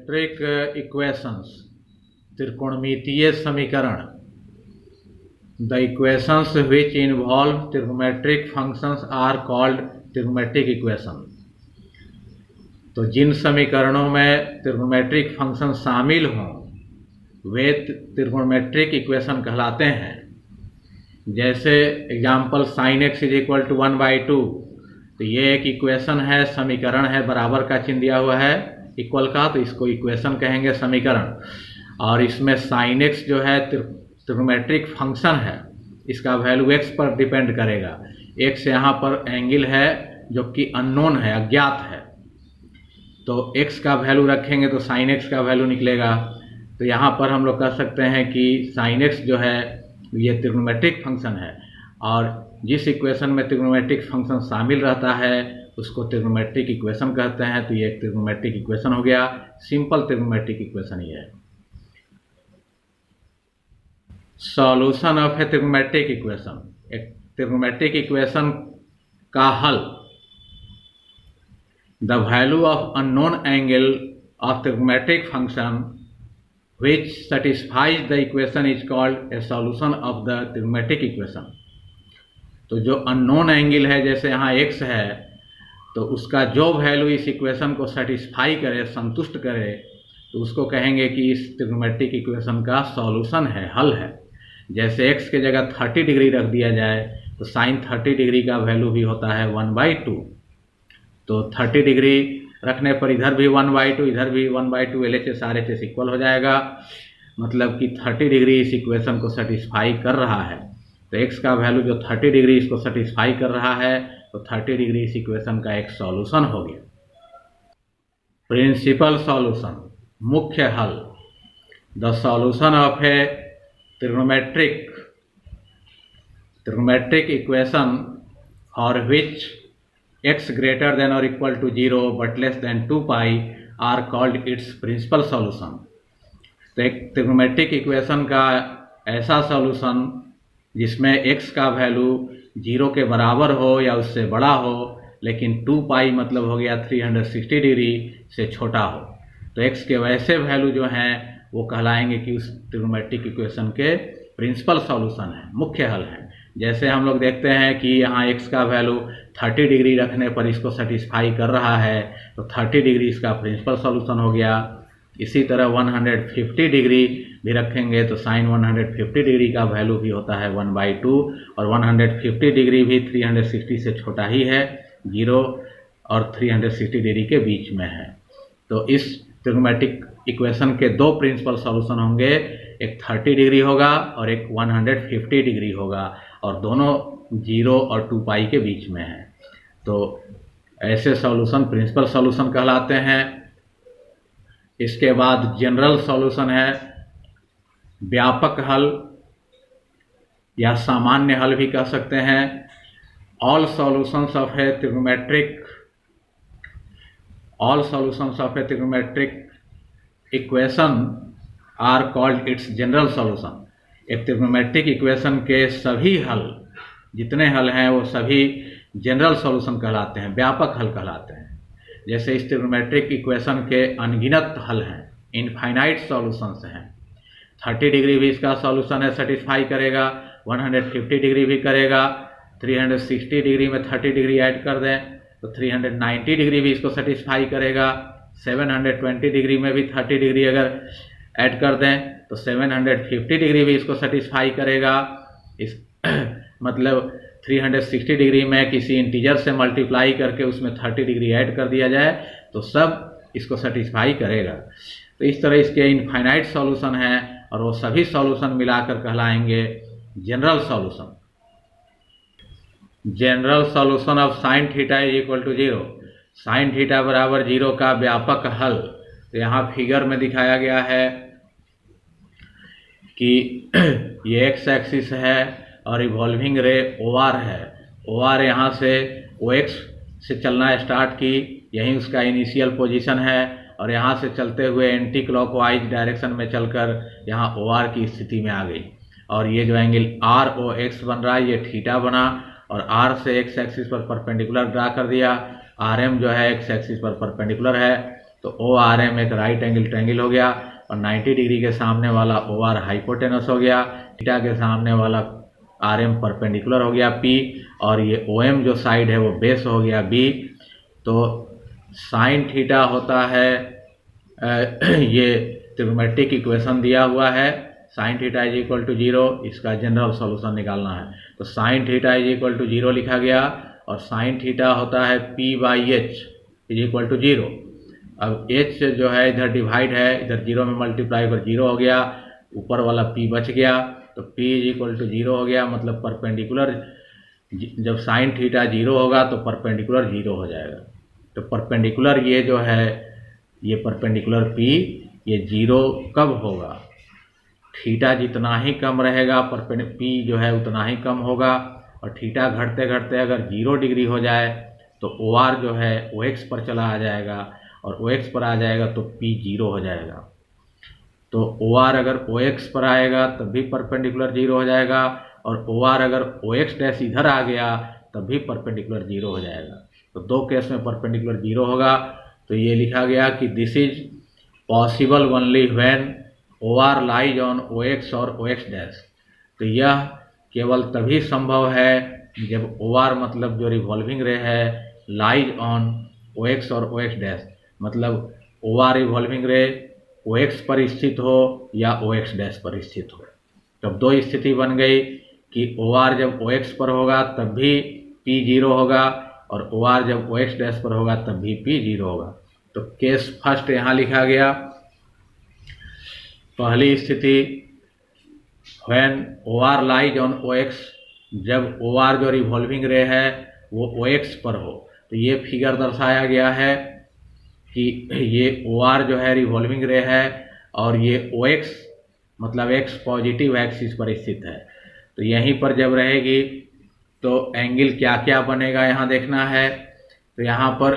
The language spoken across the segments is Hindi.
ट्रिग्नोमेट्रिक इक्वेशंस, त्रिकोणमितीय समीकरण। The equations which involve trigonometric functions are called trigonometric equation. तो जिन समीकरणों में ट्रिग्नोमेट्रिक फंक्शन शामिल हों वे ट्रिग्नोमेट्रिक इक्वेशन कहलाते हैं। जैसे example sine x is equal to 1/2, तो ये एक इक्वेशन है, समीकरण है, बराबर का चिन्ह दिया हुआ है इक्वल का, तो इसको इक्वेशन कहेंगे, समीकरण। और इसमें साइन एक्स जो है ट्रिग्नोमेट्रिक फंक्शन है, इसका वैल्यू एक्स पर डिपेंड करेगा। एक्स यहाँ पर एंगल है जो कि अननोन है, अज्ञात है, तो एक्स का वैल्यू रखेंगे तो साइन एक्स का वैल्यू निकलेगा। तो यहाँ पर हम लोग कह सकते हैं कि साइन एक्स जो है ये ट्रिग्नोमेट्रिक फंक्शन है, और जिस इक्वेशन में ट्रिग्नोमेट्रिक फंक्शन शामिल रहता है उसको ट्रिग्नोमेट्रिक इक्वेशन कहते हैं। तो ये एक ट्रिग्नोमेट्रिक इक्वेशन हो गया, सिंपल ट्रिग्नोमेट्रिक इक्वेशन ही है। Solution of a trigonometric equation, एक ट्रिग्नोमेट्रिक इक्वेशन का हल। The value of unknown angle of trigonometric function which satisfies the equation is called a solution of the trigonometric equation। तो जो अननोन एंगल है, जैसे यहाँ x है, तो उसका जो वैल्यू इस इक्वेशन को सेटिस्फाई करे, संतुष्ट करे, तो उसको कहेंगे कि इस ट्रिग्नोमेट्रिक इक्वेशन का सॉल्यूशन है, हल है। जैसे x के जगह 30 डिग्री रख दिया जाए तो साइन 30 डिग्री का वैल्यू भी होता है 1/2। तो 30 डिग्री रखने पर इधर भी 1/2, इधर भी 1/2, LHS RHS इक्वल हो जाएगा। मतलब कि 30 डिग्री इस इक्वेशन को सेटिस्फाई कर रहा है। तो x का वैल्यू जो 30 डिग्री इसको सेटिस्फाई कर रहा है, तो 30 डिग्री इस इक्वेशन का एक सॉल्यूशन हो गया। प्रिंसिपल सॉल्यूशन, मुख्य हल। The solution of a trigonometric equation for which x greater than or equal to 0 but less than 2 pi are called its principal solution। तो एक ट्रिग्नोमेट्रिक इक्वेशन का ऐसा सॉल्यूशन जिसमें x का वैल्यू 0 के बराबर हो या उससे बड़ा हो, लेकिन 2 पाई मतलब हो गया 360 डिग्री से छोटा हो, तो x के वैसे वैल्यू जो हैं वो कहलाएंगे कि उस ट्रिग्नोमेट्रिक इक्वेशन के प्रिंसिपल सॉल्यूशन है, मुख्य हल है। जैसे हम लोग देखते हैं कि यहाँ x का वैल्यू 30 डिग्री रखने पर इसको सेटिस्फाई कर रहा है, तो 30 डिग्री इसका प्रिंसिपल सॉल्यूशन हो गया। इसी तरह 150 डिग्री भी रखेंगे तो साइन 150 डिग्री का वैल्यू भी होता है 1/2, और 150 डिग्री भी 360 से छोटा ही है, 0 और 360 डिग्री के बीच में है। तो इस ट्रिग्नोमेट्रिक इक्वेशन के दो प्रिंसिपल सॉल्यूशन होंगे, एक 30 डिग्री होगा और एक 150 डिग्री होगा, और दोनों 0 और 2 पाई के बीच में है। तो ऐसे सॉल्यूशन प्रिंसिपल सॉल्यूशन कहलाते हैं। इसके बाद जनरल सॉल्यूशन है, व्यापक हल या सामान्य हल भी कह सकते हैं। All solutions of a trigonometric equation are called its general solution. एक ट्रिग्नोमेट्रिक इक्वेशन के सभी हल, जितने हल हैं वो सभी जनरल सॉल्यूशन कहलाते हैं, व्यापक हल कहलाते हैं। जैसे इस ट्रिग्नोमेट्रिक इक्वेशन के अनगिनत हल हैं, इनफाइनाइट सॉल्यूशंस हैं। 30 डिग्री भी इसका सॉल्यूशन है, सेटिस्फाई करेगा, 150 डिग्री भी करेगा, 360 डिग्री में 30 डिग्री ऐड कर दें तो 390 डिग्री भी इसको सेटिस्फाई करेगा, 720 डिग्री में भी 30 डिग्री अगर ऐड कर दें तो 750 डिग्री भी इसको सेटिस्फाई करेगा। इस मतलब 360 डिग्री में किसी इंटीजर से मल्टीप्लाई करके उसमें 30 डिग्री ऐड कर दिया जाए तो सब इसको सेटिस्फाई करेगा। तो इस तरह इसके इनफाइनाइट सॉल्यूशन हैं, और वो सभी सॉल्यूशन मिलाकर कहलाएंगे general solution. General solution of sine theta is equal to 0, sine theta बराबर 0 का व्यापक हल। तो यहाँ फिगर में दिखाया गया है कि ये एक्स एक्सिस है और रिवॉल्विंग रे OR है। OR यहाँ से OX से चलना स्टार्ट की, यही उसका इनिशियल पोजीशन है, और यहाँ से चलते हुए एंटी क्लॉकवाइज डायरेक्शन में चलकर यहाँ OR की स्थिति में आ गई। और ये जो एंगल ROX बन रहा है ये थीटा बना, और R से एक्स एक्सिस पर परपेंडिकुलर ड्रा कर दिया। RM जो है एक्स एक्सिस पर परपेंडिकुलर है, तो ओ आर एम एक राइट एंगल ट्रायंगल हो गया, और 90 डिग्री के सामने वाला ओ आर हाइपोटेनस हो गया, थीटा के सामने वाला आर एम परपेंडिकुलर हो गया पी, और ये ओ एम जो साइड है वो बेस हो गया बी। तो साइन थीटा होता है ये ट्रिग्नोमेट्रिक इक्वेशन दिया हुआ है, sine theta is equal to 0, इसका जनरल सॉल्यूशन निकालना है। तो sine theta is equal to 0 लिखा गया, और साइन थीटा होता है p by h is equal to 0। अब h जो है इधर डिवाइड है, इधर 0 में मल्टीप्लाई कर 0 हो गया, ऊपर वाला p बच गया, तो p इज इक्वल टू 0 हो गया। मतलब परपेंडिकुलर, जब साइन थीटा 0 होगा तो परपेंडिकुलर 0 हो जाएगा। तो परपेंडिकुलर ये जो है, ये परपेंडिकुलर p ये 0 कब होगा, थीटा जितना ही कम रहेगा p जो है उतना ही कम होगा, और थीटा घटते घटते अगर 0 डिग्री हो जाए तो ओ आर जो है OX पर चला आ जाएगा, और OX पर आ जाएगा तो P 0 हो जाएगा। तो ओ आर अगर OX पर आएगा तब भी परपेंडिकुलर 0 हो जाएगा, और ओ आर अगर OX डैश इधर आ गया तब भी परपेंडिकुलर 0 हो जाएगा। तो दो केस में परपेंडिकुलर 0 होगा। तो ये लिखा गया कि this is possible only when O R lies on OX और OX डैश। तो यह केवल तभी संभव है जब ओ आर मतलब जो रिवॉल्विंग रे है लाइज ऑन OX और OX डैश, मतलब ओ आर रिवॉल्विंग रे OX पर स्थित हो या OX डैश पर स्थित हो। तब दो स्थिति बन गई कि ओ आर जब OX पर होगा तब भी P 0 होगा, और ओ आर जब OX डैश पर होगा तब भी P 0 होगा। तो केस फर्स्ट यहाँ लिखा गया, पहली स्थिति when O R lies on OX, जब ओ आर जो रिवॉल्विंग रे है वो OX पर हो। तो ये फिगर दर्शाया गया है कि ये ओ आर जो है रिवॉल्विंग रे है, और ये OX मतलब X पॉजिटिव एक्सिस पर स्थित है। तो यहीं पर जब रहेगी तो एंगल क्या क्या बनेगा यहाँ देखना है। तो यहाँ पर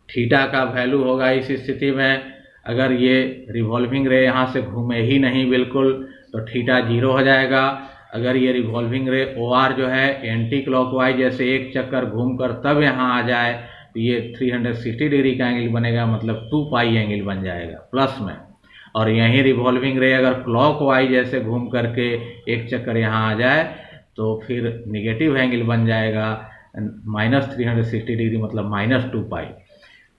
थीटा का वैल्यू होगा इस स्थिति में, अगर ये रिवॉल्विंग रे यहाँ से घूमे ही नहीं बिल्कुल तो थीटा 0 हो जाएगा। अगर ये रिवॉल्विंग रे ओ आर जो है एंटी क्लॉकवाइज जैसे एक चक्कर घूमकर तब यहाँ आ जाए तो ये 360 डिग्री का एंगल बनेगा, मतलब 2 पाई एंगल बन जाएगा प्लस में। और यहीं रिवॉल्विंग रे अगर क्लॉकवाइज जैसे घूम करके एक चक्कर यहाँ आ जाए तो फिर निगेटिव एंगल बन जाएगा -360 डिग्री, मतलब -2 पाई।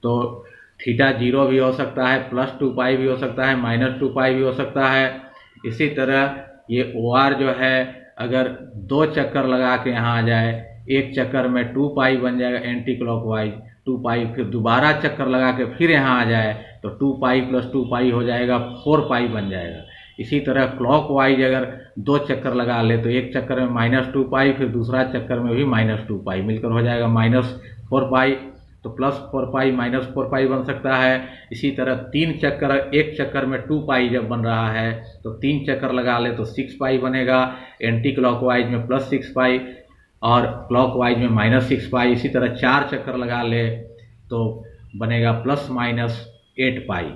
तो थीटा 0 भी हो सकता है, +2 पाई भी हो सकता है, -2 पाई भी हो सकता है। इसी तरह ये ओ आर जो है अगर 2 चक्कर लगा के यहाँ आ जाए, एक चक्कर में 2 पाई बन जाएगा एंटी क्लॉकवाइज 2 पाई, फिर दोबारा चक्कर लगा के फिर यहाँ आ जाए तो 2 पाई + 2 पाई हो जाएगा 4 पाई बन जाएगा। इसी तरह क्लॉकवाइज अगर 2 चक्कर लगा ले तो एक चक्कर में -2 पाई, फिर दूसरा चक्कर में भी -2 पाई, मिलकर हो जाएगा -4 पाई। तो +4 पाई -4 पाई बन सकता है। इसी तरह 3 चक्कर, एक चक्कर में 2 पाई जब बन रहा है तो 3 चक्कर लगा ले तो 6 पाई बनेगा, एंटी क्लॉकवाइज में +6 पाई और क्लॉकवाइज में -6 पाई। इसी तरह 4 चक्कर लगा ले तो बनेगा ±8 पाई।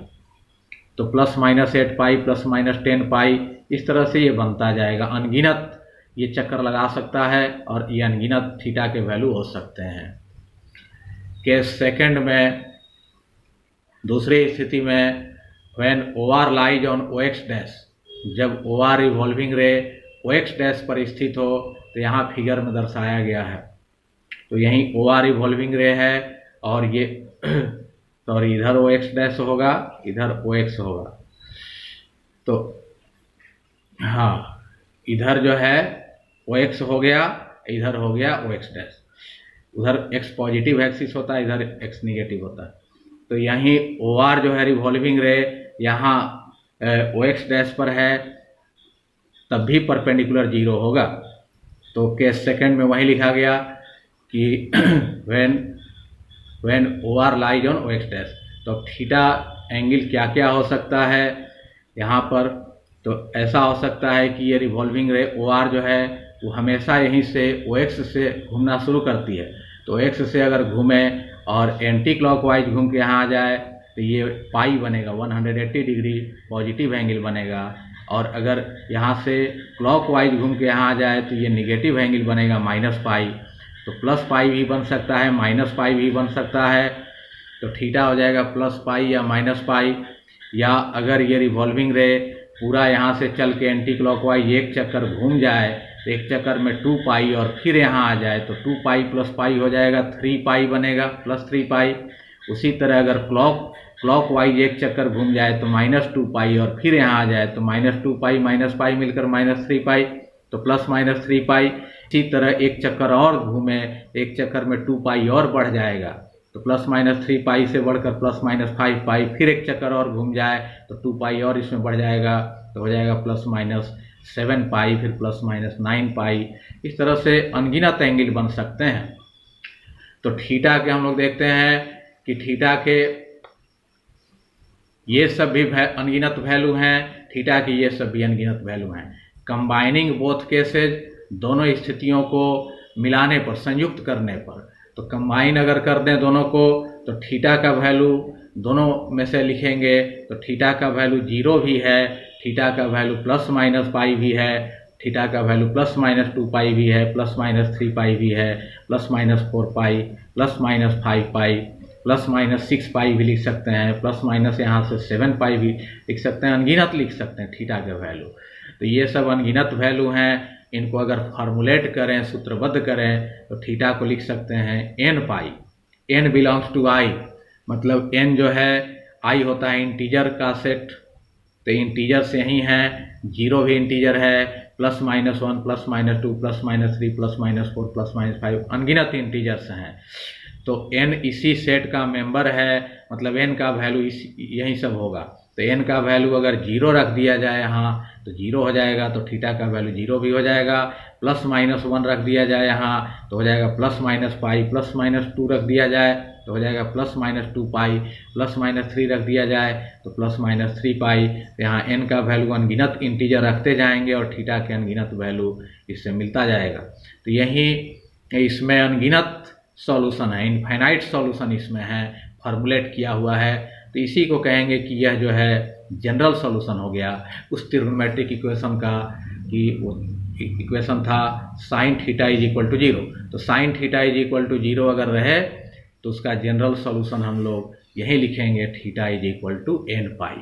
तो ±8 पाई ±10 पाई, इस तरह से ये बनता जाएगा। अनगिनत ये चक्कर लगा सकता है और ये अनगिनत थीटा के वैल्यू हो सकते हैं। केस सेकंड में, दूसरी स्थिति में, when O R lies on OX dash, जब O R revolving ray OX dash पर स्थित हो तो यहाँ फिगर में दर्शाया गया है। तो यहीं ओ आर रिवॉल्विंग रे है और ये सॉरी इधर OX डैश होगा, इधर OX होगा। तो हाँ, इधर जो है OX हो गया, इधर हो गया OX डैश। उधर X पॉजिटिव एक्सिस होता है, इधर X निगेटिव होता है। तो यहीं ओ आर जो है रिवॉल्विंग रे यहाँ OX डैश पर है, तब भी परपेंडिकुलर 0 होगा। तो केस सेकंड में वही लिखा गया कि when O R lies on OX dash. तो थीटा एंगल क्या क्या हो सकता है यहाँ पर। तो ऐसा हो सकता है कि ये रिवॉल्विंग रे ओ आर जो है वो हमेशा यहीं से OX से घूमना शुरू करती है। तो OX से अगर घूमे और एंटी क्लॉकवाइज घूम के यहाँ आ जाए तो ये पाई बनेगा, 180 डिग्री पॉजिटिव एंगल बनेगा। और अगर यहाँ से क्लॉकवाइज घूम के यहाँ आ जाए तो ये निगेटिव एंगल बनेगा, -पाई। तो +पाई भी बन सकता है, -पाई भी बन सकता है। तो थीटा हो जाएगा प्लस पाई या माइनस पाई, या अगर ये रिवॉल्विंग रे पूरा यहाँ से चल के एंटी क्लॉकवाइज एक चक्कर घूम जाए तो एक चक्कर में 2 पाई और फिर यहाँ आ जाए तो 2 पाई प्लस पाई हो जाएगा 3 पाई बनेगा, प्लस 3 पाई। उसी तरह अगर क्लॉकवाइज एक चक्कर घूम जाए तो -2 पाई और फिर यहाँ आ जाए तो -2 पाई माइनस पाई मिलकर -3 पाई, तो प्लस -3 पाई। इसी तरह एक चक्कर और घूमे, एक चक्कर में 2 पाई और बढ़ जाएगा तो +-3 पाई से बढ़कर +-5 पाई, फिर एक चक्कर और घूम जाए तो 2 पाई और इसमें बढ़ जाएगा तो हो जाएगा +-7 पाई, फिर +-9 पाई। इस तरह से अनगिनत एंगल बन सकते हैं। तो थीटा के हम लोग देखते हैं कि थीटा के ये सब भी अनगिनत वैल्यू हैं, थीटा की ये सब भी अनगिनत वैल्यू हैं। कंबाइनिंग बोथ केसेज, दोनों स्थितियों को मिलाने पर, संयुक्त करने पर, तो कंबाइन अगर कर दें दोनों को तो थीटा का वैल्यू दोनों में से लिखेंगे तो थीटा का वैल्यू 0 भी है, थीटा का वैल्यू +- पाई भी है, थीटा का वैल्यू +-2 पाई भी है, +-3 पाई भी है, +-4 पाई, +-5 पाई, +-6 पाई भी लिख सकते हैं, प्लस यहाँ से 7 पाई भी लिख सकते हैं, अनगिनत लिख सकते हैं थीटा के वैल्यू। तो ये सब अनगिनत वैल्यू हैं। इनको अगर फार्मूलेट करें, सूत्रबद्ध करें तो थीटा को लिख सकते हैं n pi, n belongs to i, मतलब n जो है i होता है इंटीजर का सेट, तो इंटीजर से ही हैं, 0 भी इंटीजर है, +-1, +-2, +-3, +-4, +-5 अनगिनत इंटीजर्स हैं। तो n इसी सेट का मेंबर है, मतलब n का वैल्यू यही सब होगा। तो n का वैल्यू अगर 0 रख दिया जाए यहाँ तो 0 हो जाएगा, तो थीटा का वैल्यू 0 भी हो जाएगा। +-1 रख दिया जाए यहाँ तो हो जाएगा +-पाई, +-2 रख दिया जाए तो हो जाएगा +-2 पाई, +-3 रख दिया जाए तो +-3 पाई। तो यहाँ n का वैल्यू अनगिनत इंटीजर रखते जाएंगे और थीटा के अनगिनत वैल्यू इससे मिलता जाएगा। तो यही इसमें अनगिनत सॉल्यूशन है, इनफाइनाइट सॉल्यूशन इसमें है, फॉर्मुलेट किया हुआ है। तो इसी को कहेंगे कि यह जो है जनरल सॉल्यूशन हो गया उस ट्रिग्नोमेट्रिक इक्वेशन का, कि वो इक्वेशन था sin θ = 0। तो sin θ = 0 अगर रहे तो उसका जनरल सॉल्यूशन हम लोग यही लिखेंगे, θ = n pi.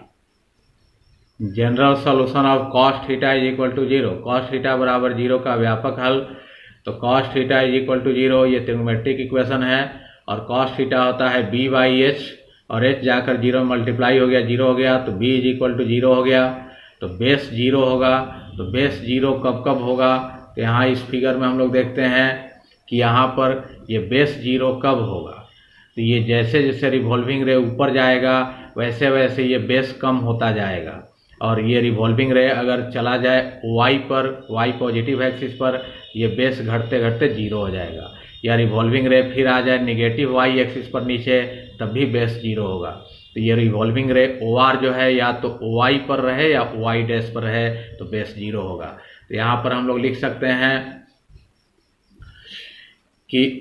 General solution of cos θ = 0, cos θ बराबर 0 का व्यापक हल। तो cos θ = 0 ये ट्रिग्नोमेट्रिक इक्वेशन है, और cos θ होता है b/h, और h जाकर 0 मल्टीप्लाई हो गया, 0 हो गया, तो b = 0 हो गया। तो बेस 0 होगा, तो बेस 0 कब कब होगा, तो यहाँ इस फिगर में हम लोग देखते हैं कि यहाँ पर ये बेस 0 कब होगा। तो ये जैसे जैसे रिवॉल्विंग रे ऊपर जाएगा वैसे वैसे ये बेस कम होता जाएगा, और ये रिवॉल्विंग रे अगर चला जाए y पर, y पॉजिटिव एक्सिस पर, ये बेस घटते घटते 0 हो जाएगा। या रिवॉल्विंग रे फिर आ जाए नेगेटिव y एक्सिस पर नीचे, तब भी बेस 0 होगा। तो ये रिवॉल्विंग रे OR जो है या तो y पर रहे या y डैश पर रहे तो बेस 0 होगा। तो यहाँ पर हम लोग लिख सकते हैं कि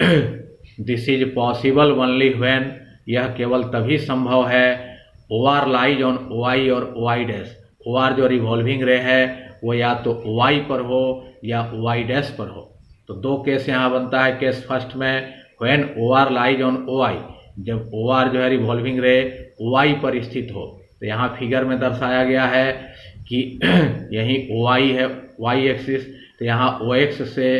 this is possible only when, यह केवल तभी संभव है, OR लाइज ऑन y और y डैश। OR जो रिवॉल्विंग रे है वो या तो y पर हो या y डैश पर हो। तो दो केस यहाँ बनता है। केस फर्स्ट में when OR lies on OI, जब OR जो है रिवॉल्विंग रे OI पर स्थित हो। तो यहाँ फिगर में दर्शाया गया है कि यही OI है, y एक्सिस, तो यहाँ OX से,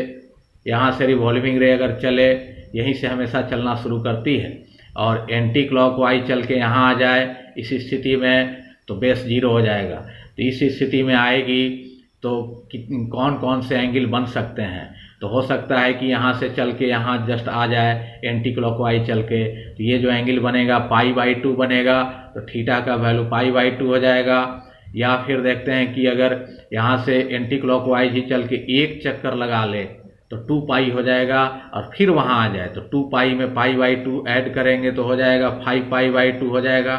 यहाँ से रिवॉल्विंग रे अगर चले, यहीं से हमेशा चलना शुरू करती है, और एंटी क्लॉकवाइज चल के यहाँ आ जाए, इस स्थिति में तो बेस 0 हो जाएगा। तो इस स्थिति में आएगी तो कौन कौन से एंगल बन सकते हैं, तो हो सकता है कि यहाँ से चल के यहाँ जस्ट आ जाए एंटी क्लॉकवाइज चल के, तो ये जो एंगल बनेगा π/2 बनेगा, तो थीटा का वैल्यू π/2 हो जाएगा। या फिर देखते हैं कि अगर यहाँ से एंटी क्लॉकवाइज ही चल के एक चक्कर लगा ले तो 2 पाई हो जाएगा, और फिर वहाँ आ जाए तो 2 पाई में π/2 ऐड करेंगे तो हो जाएगा 5 π/2 हो जाएगा।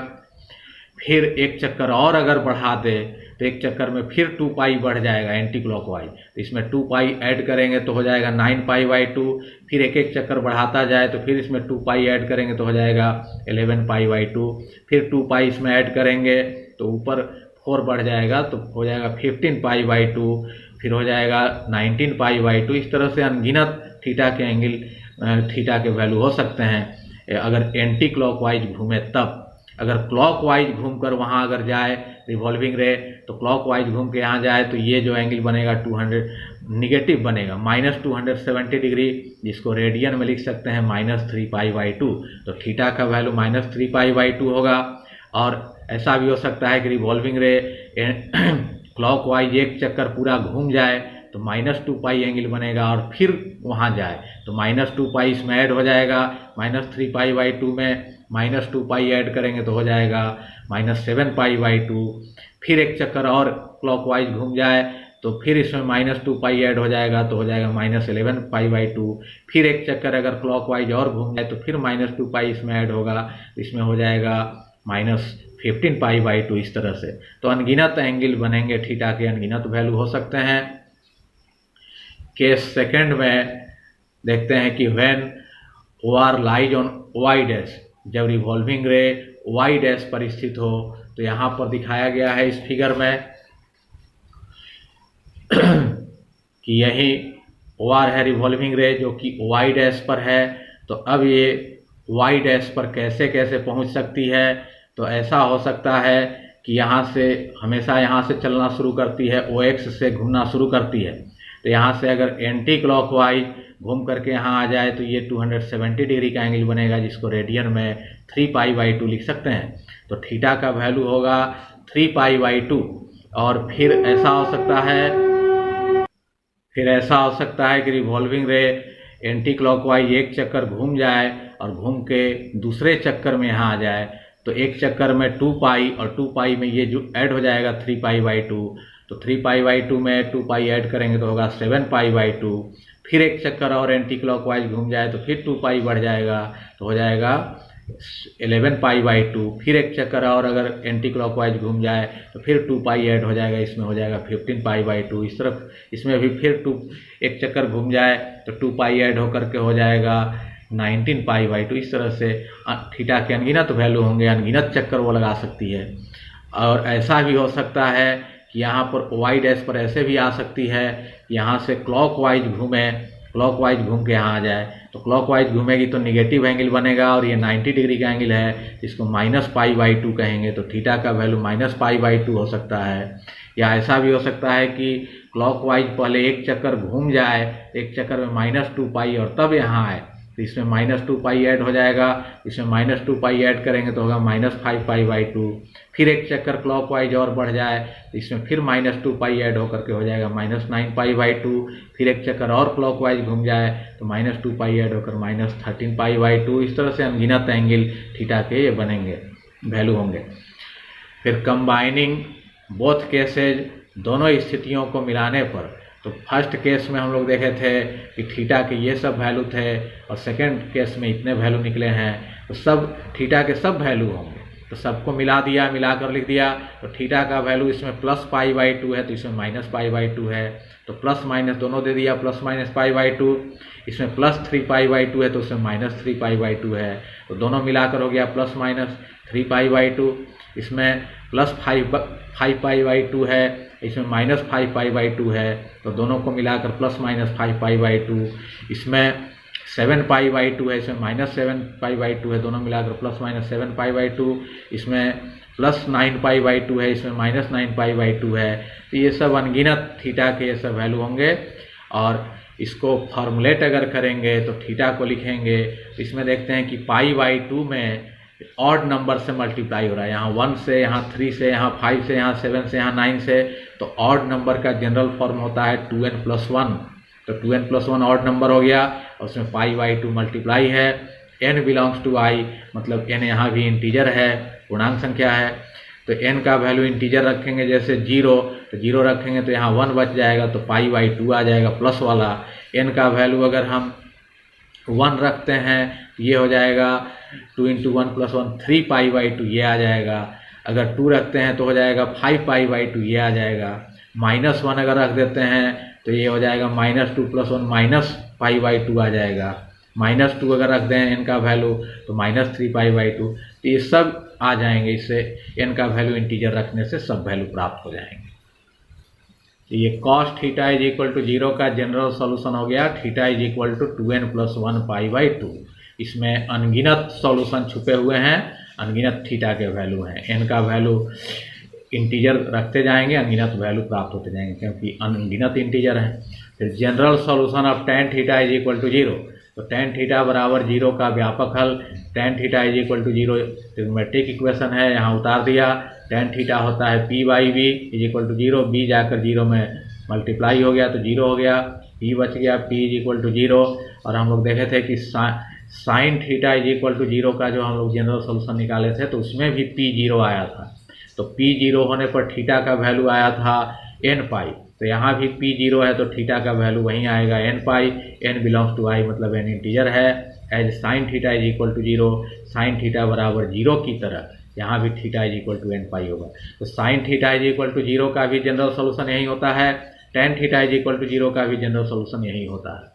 फिर एक चक्कर और अगर बढ़ा दे तो एक चक्कर में फिर 2 पाई बढ़ जाएगा एंटी क्लॉकवाइज, तो इसमें 2 पाई ऐड करेंगे तो हो जाएगा 9 π/2। फिर एक एक चक्कर बढ़ाता जाए तो फिर इसमें 2 पाई ऐड करेंगे तो हो जाएगा 11 π/2। फिर 2 पाई इसमें ऐड करेंगे तो ऊपर 4 बढ़ जाएगा तो हो जाएगा 15 π/2, फिर हो जाएगा 19 π/2। इस तरह से अनगिनत थीटा के एंगल, थीटा के वैल्यू हो सकते हैं। अगर एंटी क्लॉकवाइज घूमे तब। अगर क्लॉकवाइज घूमकर वहाँ अगर जाए रिवॉल्विंग रे, तो क्लॉकवाइज घूम के यहाँ जाए तो ये जो एंगल बनेगा 200 निगेटिव बनेगा, -270 डिग्री, जिसको रेडियन में लिख सकते हैं -3π/2। तो थीटा का वैल्यू -3π/2 होगा। और ऐसा भी हो सकता है कि रिवॉल्विंग रे क्लॉकवाइज एक चक्कर पूरा घूम जाए तो -2π एंगल बनेगा और फिर वहाँ जाए तो -2π इसमें ऐड हो जाएगा, -3π/2 में -2π ऐड करेंगे तो हो जाएगा -7π/2। फिर एक चक्कर और क्लॉकवाइज घूम जाए तो फिर इसमें -2π ऐड हो जाएगा तो हो जाएगा -11π/2। फिर एक चक्कर अगर क्लॉकवाइज और घूम जाए तो फिर -2π इसमें ऐड होगा, इसमें हो जाएगा -15π/2। इस तरह से तो अनगिनत एंगल बनेंगे, थीटा के अनगिनत वैल्यू हो सकते हैं। केस सेकंड में देखते हैं कि when OR lies on Y dash, जब रिवॉल्विंग रे वाई डैश पर स्थित हो, तो यहाँ पर दिखाया गया है इस फिगर में कि यही OR है रिवॉल्विंग रे जो कि वाई डैश पर है। तो अब ये वाई डैश पर कैसे कैसे पहुँच सकती है, तो ऐसा हो सकता है कि यहाँ से हमेशा यहाँ से चलना शुरू करती है, OX से घूमना शुरू करती है। तो यहाँ से अगर एंटी क्लॉकवाइज घूम करके यहाँ आ जाए तो ये 270 डिग्री का एंगल बनेगा, जिसको रेडियन में 3π/2 लिख सकते हैं। तो थीटा का वैल्यू होगा 3π/2। और फिर ऐसा हो सकता है कि रिवॉल्विंग रे एंटी क्लॉकवाइज एक चक्कर घूम जाए और घूम के दूसरे चक्कर में यहाँ आ जाए तो एक चक्कर में 2π और 2π में ये जो ऐड हो जाएगा 3π/2। तो 3π/2 में 2π ऐड करेंगे तो होगा 7π/2। फिर एक चक्कर और एंटी क्लॉकवाइज घूम जाए तो फिर 2π बढ़ जाएगा तो हो जाएगा 11π/2। फिर एक चक्कर और अगर एंटी क्लॉकवाइज घूम जाए तो फिर 2π ऐड हो जाएगा, इसमें हो जाएगा 15π/2। इस तरफ इसमें भी फिर एक चक्कर घूम जाए तो 2π ऐड होकर के हो जाएगा 19π/2। इस तरह से थीटा के अनगिनत वैल्यू होंगे, अनगिनत चक्कर वो लगा सकती है। और ऐसा भी हो सकता है कि यहाँ पर वाई डैश पर ऐसे भी आ सकती है, यहाँ से क्लॉकवाइज घूम के यहाँ आ जाए तो क्लॉकवाइज घूमेगी तो निगेटिव एंगल बनेगा और ये 90 डिग्री का एंगल है, इसको -π/2 कहेंगे। तो थीटा का वैल्यू -π/2 हो सकता है। या ऐसा भी हो सकता है कि क्लॉकवाइज पहले एक चक्कर घूम जाए, एक चक्कर में -2π और तब यहाँ आए तो इसमें -2π ऐड हो जाएगा, इसमें -2π ऐड करेंगे तो होगा -5π/2। फिर एक चक्कर क्लॉकवाइज और बढ़ जाए तो इसमें फिर -2π ऐड होकर के हो जाएगा -9π/2। फिर एक चक्कर और क्लॉकवाइज घूम जाए तो -2π ऐड होकर -13π/2। इस तरह से अनगिनत एंगल थीटा के ये बनेंगे, वैल्यू होंगे। फिर कंबाइनिंग बोथ केसेज, दोनों स्थितियों को मिलाने पर, तो फर्स्ट केस में हम लोग देखे थे कि थीटा के ये सब वैल्यू थे और सेकंड केस में इतने वैल्यू निकले हैं, तो सब थीटा के सब वैल्यू होंगे। तो सबको मिला दिया, मिलाकर लिख दिया। तो थीटा का वैल्यू इसमें +π/2 है तो इसमें -π/2 है, तो प्लस माइनस दोनों दे दिया, +-π/2। इसमें +3π/2 है तो उसमें -3π/2 है, तो दोनों मिलाकर हो गया +-3π/2। इसमें +5π/2 है, इसमें -5π/2 है, तो दोनों को मिलाकर +-5π/2। इसमें 7π/2 है, इसमें -7π/2 है, दोनों मिलाकर +-7π/2। इसमें +9π/2 है, इसमें -9π/2 है। तो ये सब अनगिनत थीटा के ये सब वैल्यू होंगे। और इसको फॉर्मुलेट अगर करेंगे तो थीटा को लिखेंगे, इसमें देखते हैं कि π/2 में ऑड नंबर से मल्टीप्लाई हो रहा है, यहाँ 1 से, यहाँ 3 से, यहाँ 5 से, यहाँ 7 से, यहाँ 9 से। तो ऑड नंबर का जनरल फॉर्म होता है 2n+1, तो 2n+1 ऑड नंबर हो गया और उसमें π/2 मल्टीप्लाई है। n बिलोंग्स टू i, मतलब n यहाँ भी इंटीजर है, पूर्णांक संख्या है, तो n का वैल्यू इंटीजर रखेंगे, जैसे 0 तो 0 रखेंगे तो यहाँ 1 बच जाएगा, तो π/2 आ जाएगा प्लस वाला। n का वैल्यू अगर हम 1 रखते हैं तो ये हो जाएगा 2 × 1 + 1 3π/2 ये आ जाएगा। अगर 2 रखते हैं तो हो जाएगा 5π/2 ये आ जाएगा। -1 अगर रख देते हैं तो ये हो जाएगा -2 + 1 -π/2 आ जाएगा। -2 अगर रख दें n का वैल्यू तो -3π/2, तो ये सब आ जाएंगे। इससे n का वैल्यू इंटीजर रखने से सब वैल्यू प्राप्त हो जाएंगे। तो ये cos θ = 0 का जनरल सॉल्यूशन हो गया। θ = 2n + 1 π/2। इसमें अनगिनत सॉल्यूशन छुपे हुए हैं, अनगिनत थीटा के वैल्यू हैं। एन का वैल्यू इंटीजर रखते जाएंगे, अनगिनत वैल्यू प्राप्त होते जाएंगे क्योंकि अनगिनत इंटीजर हैं। फिर general solution of tan theta is equal to 0, तो tan थीटा बराबर 0 का व्यापक हल tan theta is equal to 0 trigonometric equation है, यहाँ उतार दिया। tan थीटा होता है p by v is equal to 0, b जाकर 0 में मल्टीप्लाई हो गया तो 0 हो गया, p बच गया, p इज इक्वल टू 0। और हम लोग देखे थे कि sine theta is equal to 0 का जो हम लोग जनरल सोल्यूशन निकाले थे तो उसमें भी p 0 आया था, तो p 0 होने पर थीटा का वैल्यू आया था n पाई, तो यहाँ भी p 0 है तो थीटा का वैल्यू वहीं आएगा n pi, n belongs to i मतलब n इंटीजर है। As sine theta is equal to 0, sine theta बराबर 0 की तरह यहाँ भी theta is equal to n pi होगा, तो sine theta is equal to 0 का भी जनरल सोल्यूशन यही होता है, tan theta is equal to 0 का भी जनरल सोल्यूशन यही होता है।